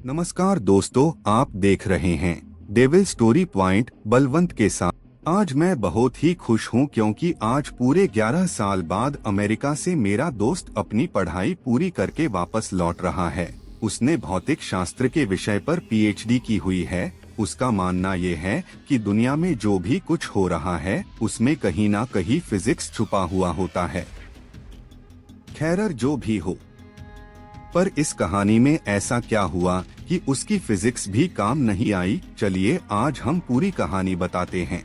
नमस्कार दोस्तों, आप देख रहे हैं डेविल स्टोरी पॉइंट बलवंत के साथ। आज मैं बहुत ही खुश हूं क्योंकि आज पूरे 11 साल बाद अमेरिका से मेरा दोस्त अपनी पढ़ाई पूरी करके वापस लौट रहा है। उसने भौतिक शास्त्र के विषय पर पीएचडी की हुई है। उसका मानना ये है कि दुनिया में जो भी कुछ हो रहा है उसमें कहीं ना कहीं फिजिक्स छुपा हुआ होता है। खैर जो भी हो, पर इस कहानी में ऐसा क्या हुआ कि उसकी फिजिक्स भी काम नहीं आई। चलिए आज हम पूरी कहानी बताते हैं।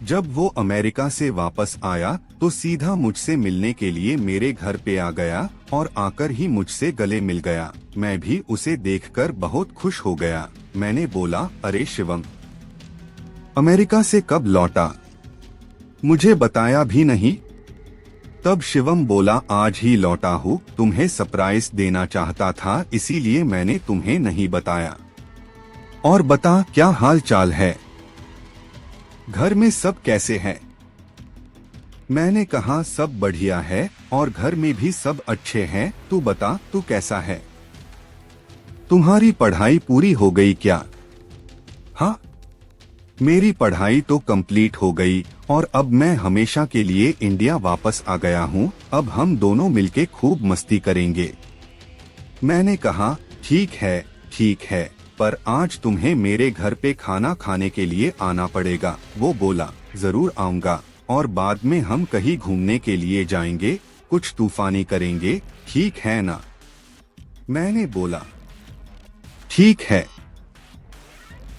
जब वो अमेरिका से वापस आया तो सीधा मुझसे मिलने के लिए मेरे घर पे आ गया और आकर ही मुझसे गले मिल गया। मैं भी उसे देखकर बहुत खुश हो गया। मैंने बोला, अरे शिवम, अमेरिका से कब लौटा? मुझे बताया भी नहीं। तब शिवम बोला, आज ही लौटा हूँ, तुम्हें सरप्राइज देना चाहता था इसीलिए मैंने तुम्हें नहीं बताया। और बता, क्या हाल चाल है? घर में सब कैसे हैं? मैंने कहा, सब बढ़िया है और घर में भी सब अच्छे हैं। तू बता, तू कैसा है? तुम्हारी पढ़ाई पूरी हो गई क्या? हाँ, मेरी पढ़ाई तो कंप्लीट हो गई और अब मैं हमेशा के लिए इंडिया वापस आ गया हूँ। अब हम दोनों मिलके खूब मस्ती करेंगे। मैंने कहा, ठीक है, पर आज तुम्हें मेरे घर पे खाना खाने के लिए आना पड़ेगा। वो बोला, जरूर आऊंगा और बाद में हम कहीं घूमने के लिए जाएंगे, कुछ तूफानी करेंगे, ठीक है ना? मैंने बोला, ठीक है।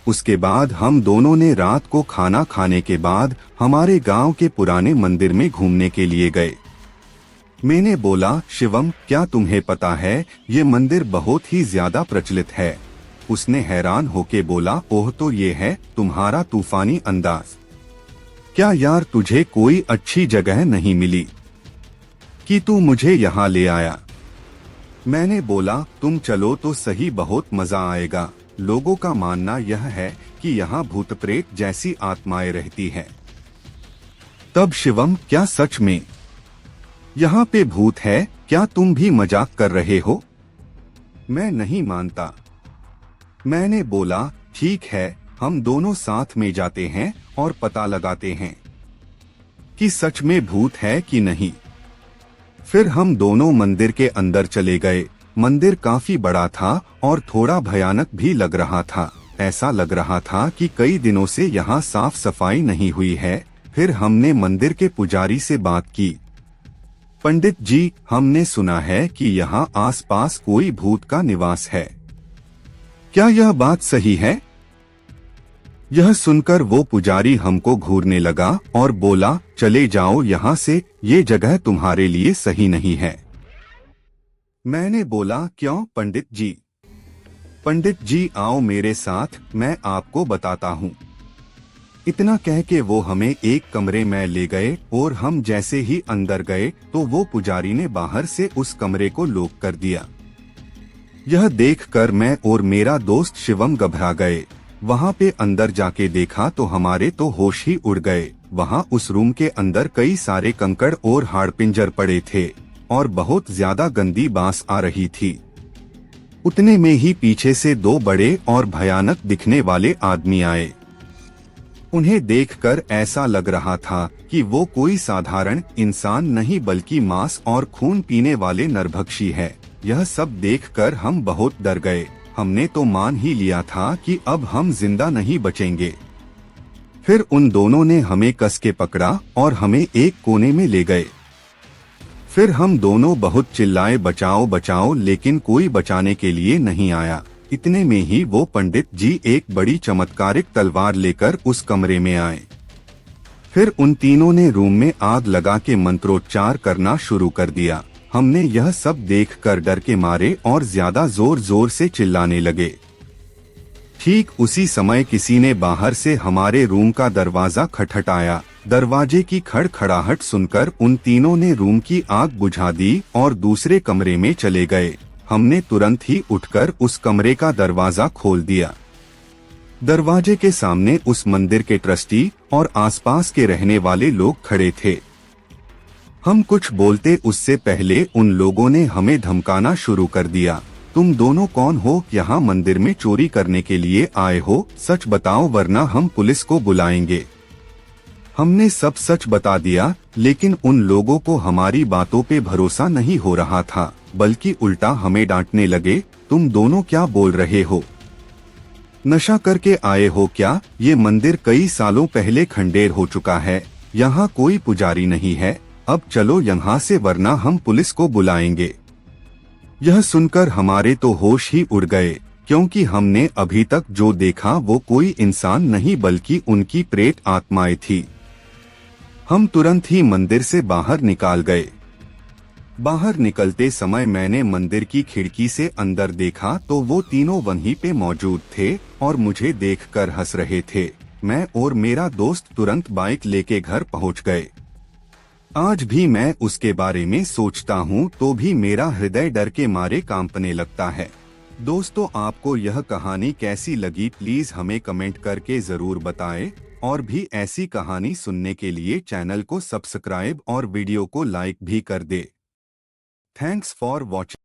उसके बाद हम दोनों ने रात को खाना खाने के बाद हमारे गांव के पुराने मंदिर में घूमने के लिए गए। मैंने बोला, शिवम, क्या तुम्हें पता है ये मंदिर बहुत ही ज्यादा प्रचलित है? उसने हैरान होके बोला, ओह, तो ये है तुम्हारा तूफानी अंदाज। क्या यार, तुझे कोई अच्छी जगह नहीं मिली कि तू मुझे यहाँ ले आया? मैंने बोला, तुम चलो तो सही, बहुत मजा आएगा। लोगों का मानना यह है कि यहाँ भूत प्रेत जैसी आत्माएं रहती हैं। तब शिवम, क्या सच में यहाँ पे भूत है? क्या तुम भी मजाक कर रहे हो? मैं नहीं मानता। मैंने बोला, ठीक है, हम दोनों साथ में जाते हैं और पता लगाते हैं कि सच में भूत है कि नहीं। फिर हम दोनों मंदिर के अंदर चले गए। मंदिर काफी बड़ा था और थोड़ा भयानक भी लग रहा था। ऐसा लग रहा था कि कई दिनों से यहाँ साफ सफाई नहीं हुई है। फिर हमने मंदिर के पुजारी से बात की। पंडित जी, हमने सुना है कि यहाँ आसपास कोई भूत का निवास है, क्या यह बात सही है? यह सुनकर वो पुजारी हमको घूरने लगा और बोला, चले जाओ यहाँ से, ये जगह तुम्हारे लिए सही नहीं है। मैंने बोला, क्यों पंडित जी? पंडित जी, आओ मेरे साथ, मैं आपको बताता हूँ। इतना कह के वो हमें एक कमरे में ले गए और हम जैसे ही अंदर गए तो वो पुजारी ने बाहर से उस कमरे को लॉक कर दिया। यह देखकर मैं और मेरा दोस्त शिवम घबरा गए। वहाँ पे अंदर जाके देखा तो हमारे तो होश ही उड़ गए। वहाँ उस रूम के अंदर कई सारे कंकड़ और हाड़पिंजर पड़े थे और बहुत ज्यादा गंदी बांस आ रही थी। उतने में ही पीछे से दो बड़े और भयानक दिखने वाले आदमी आए। उन्हें देखकर ऐसा लग रहा था कि वो कोई साधारण इंसान नहीं बल्कि मांस और खून पीने वाले नरभक्षी है। यह सब देखकर हम बहुत डर गए। हमने तो मान ही लिया था कि अब हम जिंदा नहीं बचेंगे। फिर उन दोनों ने हमें कस के पकड़ा और हमें एक कोने में ले गए। फिर हम दोनों बहुत चिल्लाए, बचाओ बचाओ, लेकिन कोई बचाने के लिए नहीं आया। इतने में ही वो पंडित जी एक बड़ी चमत्कारिक तलवार लेकर उस कमरे में आए। फिर उन तीनों ने रूम में आग लगा के मंत्रोच्चार करना शुरू कर दिया। हमने यह सब देखकर डर के मारे और ज्यादा जोर जोर से चिल्लाने लगे। ठीक उसी समय किसी ने बाहर से हमारे रूम का दरवाजा खटखटाया। दरवाजे की खड़खड़ाहट सुनकर उन तीनों ने रूम की आग बुझा दी और दूसरे कमरे में चले गए। हमने तुरंत ही उठकर उस कमरे का दरवाजा खोल दिया। दरवाजे के सामने उस मंदिर के ट्रस्टी और आसपास के रहने वाले लोग खड़े थे। हम कुछ बोलते उससे पहले उन लोगों ने हमें धमकाना शुरू कर दिया। तुम दोनों कौन हो? यहाँ मंदिर में चोरी करने के लिए आए हो? सच बताओ वरना हम पुलिस को बुलाएंगे। हमने सब सच बता दिया, लेकिन उन लोगों को हमारी बातों पे भरोसा नहीं हो रहा था, बल्कि उल्टा हमें डांटने लगे। तुम दोनों क्या बोल रहे हो? नशा करके आए हो क्या? ये मंदिर कई सालों पहले खंडेर हो चुका है, यहाँ कोई पुजारी नहीं है। अब चलो यहाँ से वरना हम पुलिस को बुलाएंगे। यह सुनकर हमारे तो होश ही उड़ गए, क्योंकि हमने अभी तक जो देखा वो कोई इंसान नहीं बल्कि उनकी प्रेत आत्माएं थी। हम तुरंत ही मंदिर से बाहर निकाल गए। बाहर निकलते समय मैंने मंदिर की खिड़की से अंदर देखा तो वो तीनों वहीं पे मौजूद थे और मुझे देखकर हंस रहे थे। मैं और मेरा दोस्त तुरंत बाइक लेके घर पहुंच गए। आज भी मैं उसके बारे में सोचता हूँ तो भी मेरा हृदय डर के मारे कांपने लगता है। दोस्तों, आपको यह कहानी कैसी लगी प्लीज हमें कमेंट करके जरूर बताएं, और भी ऐसी कहानी सुनने के लिए चैनल को सब्सक्राइब और वीडियो को लाइक भी कर दे। Thanks for watching.